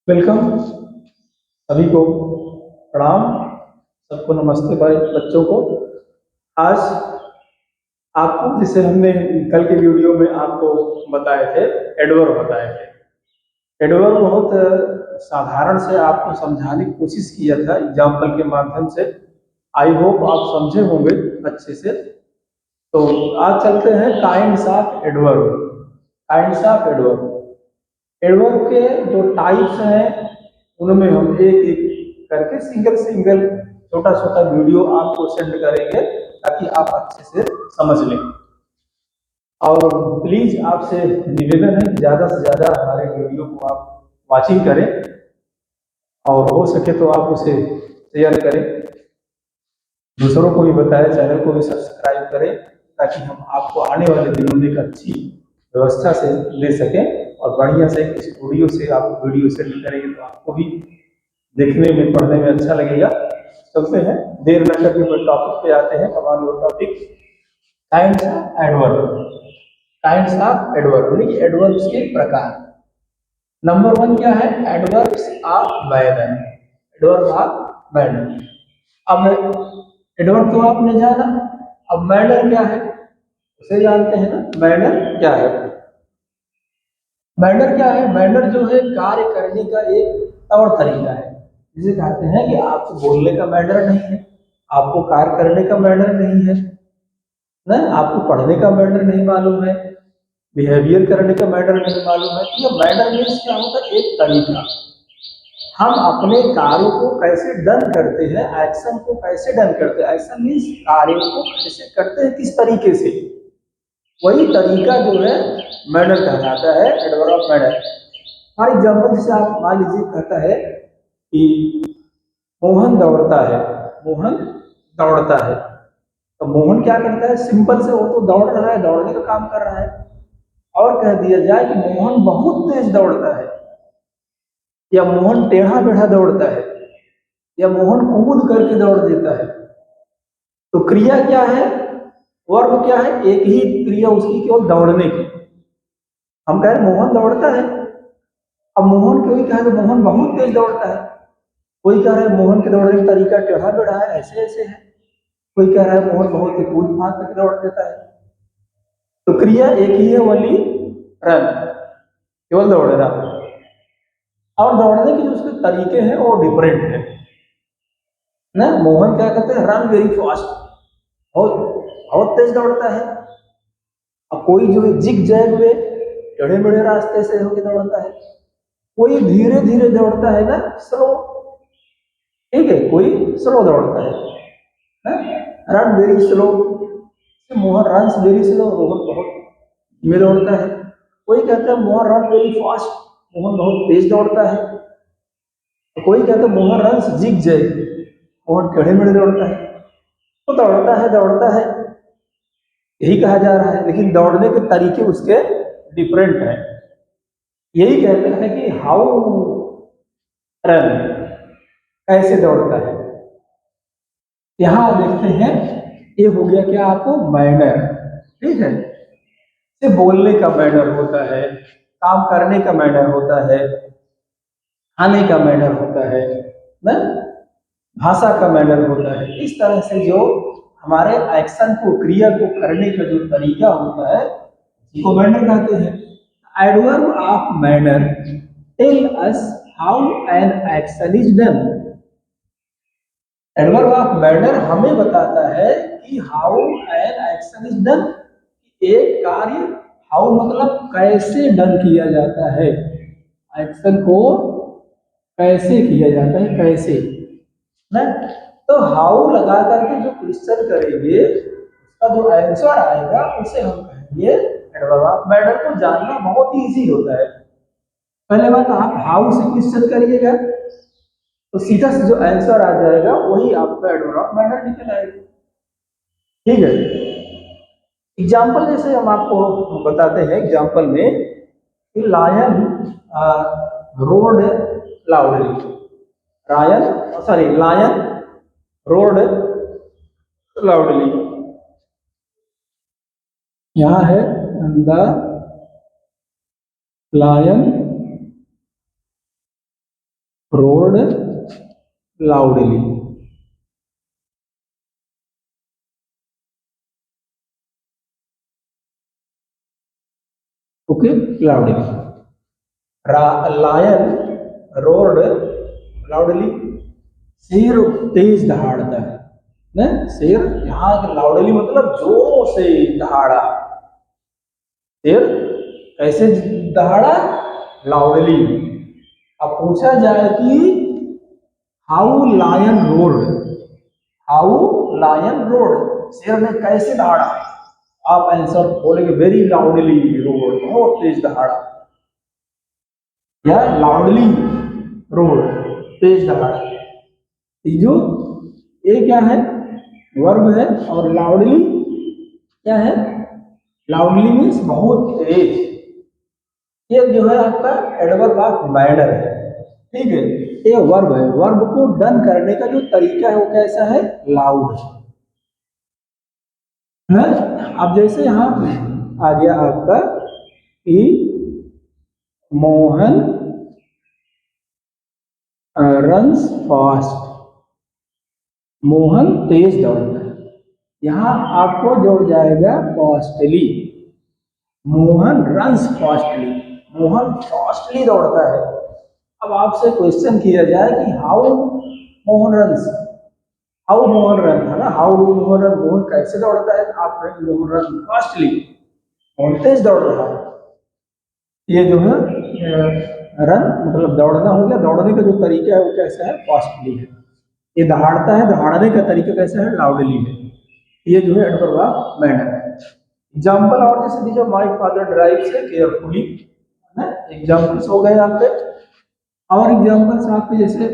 Welcome सभी को। प्रणाम। सबको नमस्ते भाई बच्चों को। आज आपको जिसे हमने कल के वीडियो में आपको बताए थे, एडवर्ब बताए थे। एडवर्ब बहुत साधारण से आपको समझाने की कोशिश किया था एग्जाम्पल के माध्यम से। आई होप आप समझे होंगे अच्छे से। तो आज चलते हैं kinds of adverb. Kinds of adverb. Adverb के जो टाइप्स हैं उनमें हम एक एक करके सिंगल सिंगल छोटा छोटा वीडियो आपको सेंड करेंगे ताकि आप अच्छे से समझ लें। और प्लीज आपसे निवेदन है कि ज्यादा से ज्यादा हमारे वीडियो को आप वाचिंग करें और हो सके तो आप उसे शेयर करें, दूसरों को भी बताएं, चैनल को भी सब्सक्राइब करें ताकि हम आपको आने वाले दिनों में एक अच्छी व्यवस्था से ले सकें और बढ़िया से इस वीडियो से आप वीडियो सेंड करेंगे तो आपको भी देखने में पढ़ने में अच्छा लगेगा। चलते हैं, देर न करके टॉपिक पे आते हैं। हमारा topic kinds of adverb. Kinds of adverb यानी कि एडवर्ब्स के प्रकार। नंबर वन क्या है? Adverbs of manner. Adverb of manner. अब एडवर्ब तो आपने जाना, अब मैनर क्या है उसे जानते हैं ना। मैनर क्या है? मैनर क्या है? मैनर जो है कार्य करने का एक तौर तरीका है। जिसे कहते हैं कि आपको बोलने का मैनर नहीं है, आपको कार्य करने का मैनर नहीं है ना, आपको पढ़ने का मैनर नहीं मालूम है, बिहेवियर करने का मैनर नहीं मालूम है। ये मैनर मीन्स क्या होता है? एक तरीका। हम अपने कार्य को कैसे डन करते हैं, एक्शन को कैसे डन करते हैं। एक्शन मीन्स कार्य को कैसे करते हैं, किस तरीके से, वही तरीका जो है मैनर कहलाता है, adverb of manner. For example जैसे आप मान लीजिए कहता है कि मोहन दौड़ता है। मोहन दौड़ता है तो मोहन क्या करता है? सिंपल से वो तो दौड़ रहा है, दौड़ने का काम कर रहा है। और कह दिया जाए कि मोहन बहुत तेज दौड़ता है, या मोहन टेढ़ा बेढ़ा दौड़ता है, या मोहन कूद करके दौड़ देता है। तो क्रिया क्या है, वर्ब क्या है? एक ही क्रिया उसकी, केवल दौड़ने की। हम कह रहे मोहन दौड़ता है, अब मोहन कोई कह रहे मोहन बहुत तेज दौड़ता है, कोई कह रहा है मोहन के दौड़ने का तरीका टेढ़ा बेढ़ा है, ऐसे ऐसे है, कोई कह रहा है मोहन बहुत ही कूद फांद करके दौड़ देता है। तो क्रिया एक ही है, वली रन, केवल दौड़ना। और दौड़ने के जो उसके तरीके हैं वो डिफरेंट है ना। मोहन क्या कहते हैं? रन वेरी फास्ट, बहुत बहुत तेज दौड़ता है। अब कोई जो है जिग जैग हुए टेढ़े मेढ़े रास्ते से होकर दौड़ता है, कोई धीरे धीरे दौड़ता है ना, स्लो। ठीक है, कोई स्लो दौड़ता है, run very slow. Mohan run very slow, Rohan बहुत धीमे दौड़ता है। कोई कहता है Mohan run very fast, Mohan बहुत तेज दौड़ता है। तो कोई कहता है Mohan run zigzag, Mohan टेढ़े मेढ़े दौड़ता है। तो दौड़ता है दौड़ता है यही कहा जा रहा है, लेकिन दौड़ने के तरीके उसके डिफरेंट हैं। यही कहते हैं कि हाउ रन, कैसे दौड़ता है। यहां देखते हैं, ये हो गया क्या आपको? मैनर। ठीक है, से बोलने का मैनर होता है, काम करने का मैनर होता है, खाने का मैनर होता है ना, भाषा का मैनर होता है। इस तरह से जो हमारे एक्शन को, क्रिया को करने का जो तरीका होता है इसको मैनर कहते हैं। Adverb of manner tell us how an action is done. Adverb of manner हमें बताता है कि how an action is done, एक कार्य, हाउ मतलब कैसे डन किया जाता है, एक्शन को कैसे किया जाता है, कैसे ना। तो हाउ लगा करके जो क्वेश्चन करेंगे उसका जो आंसर आएगा उसे हम कहेंगे एडवर्ब ऑफ मैनर। को जानना बहुत इजी होता है। पहले बात, आप हाउ से क्वेश्चन करिएगा तो सीधा से जो आंसर आ जाएगा वही आपका एडवर्ब ऑफ मैनर निकल आएगा। ठीक है, एग्जाम्पल जैसे हम आपको बताते हैं एग्जाम्पल में कि लायन रोड लाउडली। रायन सॉरी लायन रोड लाउडली। यहाँ है the lion roared loudly, okay, loudly. Lion roared loudly, शेर तेज दहाड़ता है ना, शेर यहाँ लाउडली मतलब जोरों से दहाड़ा, शेर कैसे दहाड़ा, लाउडली। अब पूछा जाए कि how lion roared, how lion roared, शेर ने कैसे दहाड़ा, आप आंसर बोलेंगे वेरी लाउडली रोड, बहुत तेज दहाड़ा, या लाउडली रोड, तेज दहाड़ा। जो ये क्या है, वर्ब है, और लाउडली क्या है, लाउडली मीन्स बहुत तेज। ये जो है आपका एडवर्ब ऑफ मैनर है, ठीक है, ये वर्ब है, वर्ब को डन करने का जो तरीका है वो कैसा है, लाउड है। अब जैसे यहां आ गया आपका कि मोहन रन्स फास्ट, मोहन तेज दौड़ता है, यहां आपको जोड़ जाएगा fastly, Mohan runs fastly, Mohan fastly दौड़ता है। अब आपसे क्वेश्चन किया जाए कि how Mohan runs, how Mohan run है ना, how do Mohan run, Mohan कैसे दौड़ता है, आप कहेंगे मोहन रन फास्टली, मोहन तेज दौड़ रहा है। ये जो है रन मतलब दौड़ना हो गया, दौड़ने का जो तरीका है वो कैसा है, फास्टली है। ये दहाड़ता है, दहाड़ने का तरीका कैसा है, लाउडली है। ये जो है एडवर्ब ऑफ मैनर है। एग्जाम्पल और जैसे दीजिए, माय फादर ड्राइव्स केयरफुली, है ना, एग्जाम्पल्स हो गए आपके। और एग्जाम्पल्स आपके जैसे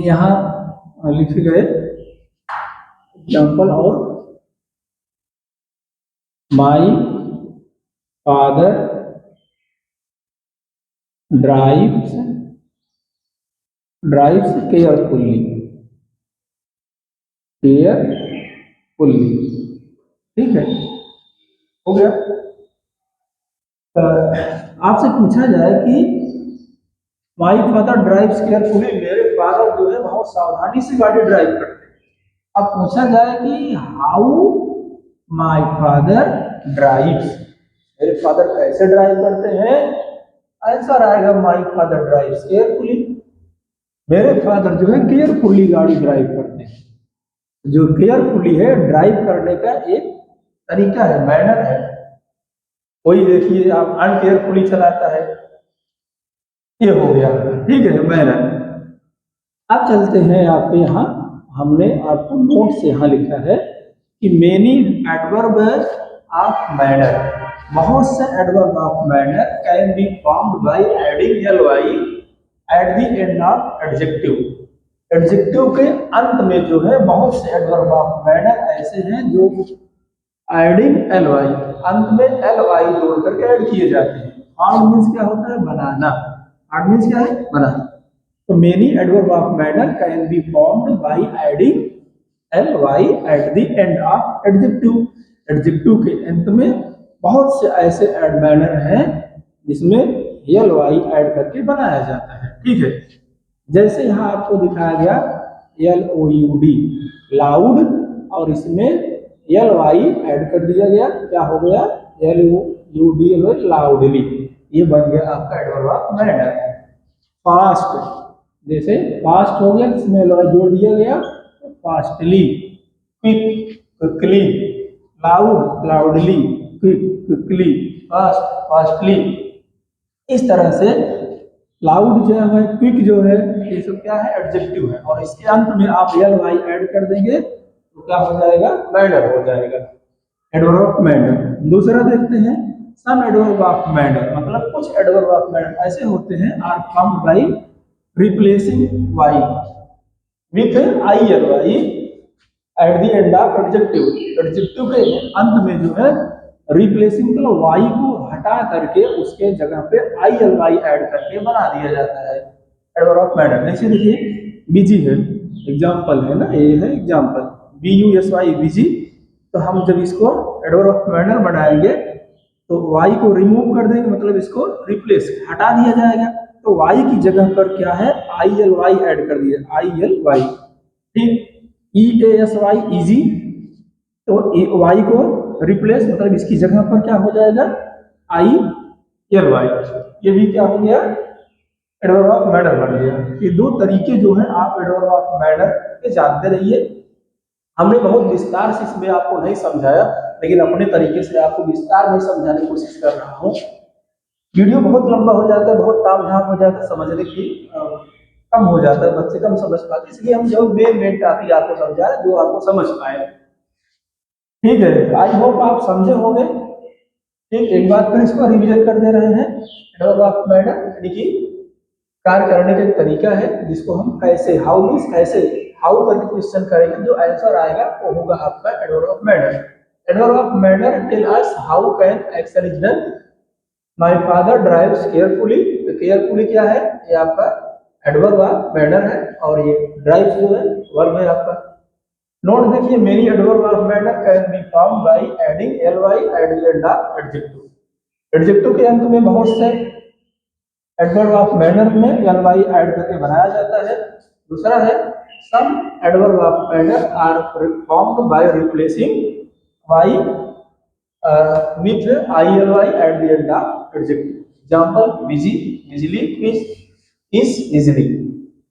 यहाँ लिखे गए एग्जाम्पल, और my father drives, drives carefully, carefully, ठीक है, हो गया। आपसे पूछा जाए कि माय फादर ड्राइव्स केयरफुली, मेरे फादर जो है बहुत सावधानी से गाड़ी ड्राइव करते हैं। अब पूछा जाए कि हाउ माय फादर ड्राइव्स, मेरे फादर कैसे ड्राइव करते हैं, आंसर आएगा माय फादर ड्राइव्स केयरफुली, मेरे फादर जो है केयरफुली गाड़ी ड्राइव करते हैं। जो केयरफुली है ड्राइव करने का एक तरीका है, मैनर है। कोई देखिए आप अनकेयरफुली चलाता है, ये हो गया, ठीक है, मैनर। अब चलते हैं आपके यहाँ, हमने आपको नोट से यहाँ लिखा है कि मेनी एडवर्ब ऑफ मैनर, बहुत से adverb of manner can be formed by adding L Y at the end of adjective, adjective के अंत में जो है बहुत से एडवर्ब ऑफ मैनर ऐसे हैं जो एडिंग एल वाई, अंत में एल वाई जोड़ करके ऐड किए जाते हैं। फॉर्म मीन्स क्या होता है, बनाना, फॉर्म मीन्स क्या है, बनाना। तो many adverb of manner can be formed by adding L Y at the end of adjective, adjective के अंत में बहुत से ऐसे एड मैनर हैं जिसमें एल वाई ऐड करके बनाया जाता है, ठीक है। जैसे यहाँ आपको दिखाया गया L O U D, loud, और इसमें एल वाई ऐड कर दिया गया, क्या हो गया, एल यू डी लाउडली, ये बन गया आपका एडवर्ब ऑफ मैनर। फास्ट, जैसे फास्ट हो गया, इसमें एल वाई जोड़ दिया गया, तो fastly, quick, quickly, loud, loudly, quick, quickly, fast, fastly. इस तरह से लाउड जो है, क्विक जो है, ये सब क्या है, एडजेक्टिव है, और इसके अंत में आप एल वाई ऐड कर देंगे तो क्या हो जाएगा, मैनर हो जाएगा, एडवर्ब ऑफ मैनर। दूसरा देखते हैं, सम एडवर्ब ऑफ मैनर, मतलब कुछ एडवर्ब ऑफ मैनर ऐसे होते हैं are formed by replacing Y with I L Y at the end of adjective, adjective के अंत में जो है रिप्लेसिंग मतलब वाई को हटा करके उसके जगह पे आई एल वाई ऐड करके बना दिया जाता है, एडवर्ब ऑफ मैनर। जैसे देखिए बिजी है, एग्जाम्पल है ना, ये है example, B U S Y, busy. तो हम जब इसको एडवर्ब ऑफ मैनर बनाएंगे तो वाई को रिमूव कर देंगे, मतलब इसको रिप्लेस हटा दिया जाएगा, तो y की जगह पर क्या है, ILY ऐड कर दिया, ILY, ठीक। EASY इजी, तो y को रिप्लेस मतलब इसकी जगह पर क्या हो जाएगा, ILY। ये भी क्या हो गया, एडवर्ब ऑफ मैनर बन गया। ये दो तरीके जो हैं आप एडवर्ब ऑफ मैनर के जानते रहिए। हमने बहुत विस्तार से इसमें आपको नहीं समझाया, लेकिन अपने तरीके से आपको विस्तार में समझाने की कोशिश कर रहा हूँ। वीडियो बहुत लंबा हो जाता है, बहुत तामझाम हो जाता है, समझने की कम हो जाता है, बच्चे कम समझ पाते, इसलिए हम जो मेन टॉपिक आपको समझा रहे जो आपको समझ पाए। ठीक है, आई होप आप समझे होंगे। ठीक, एक बार फिर इसको रिविजन कर दे रहे हैं। एडवर्ब ऑफ मैनर यानी कि कार्य करने का एक तरीका है, जिसको हम कैसे, हाउ मीन्स कैसे, हाउ करके क्वेश्चन करेंगे, जो आंसर आएगा वो होगा आपका adverb of manner. Adverb of manner tell us how can action is done. My father drives carefully, तो केयरफुली क्या है, ये आपका एडवर्ब ऑफ मैनर है, और ये ड्राइव्स जो है वर्ब है आपका। नोट देखिए, मेरी adverb of manner can be form by adding ly at the end of adjective. Adjective के अंत में बहुत से एडवर्ब ऑफ मैनर में ly ऐड करके बनाया जाता है। दूसरा है some adverb of manner are formed by replacing y with ILY at the end of adjective. Example busy, busily, easy, easily.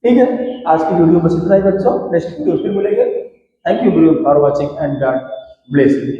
ठीक है, आज की वीडियो बस इतना ही बच्चों, नेक्स्ट वीडियो फिर मिलेंगे। Thank you for watching and God bless you.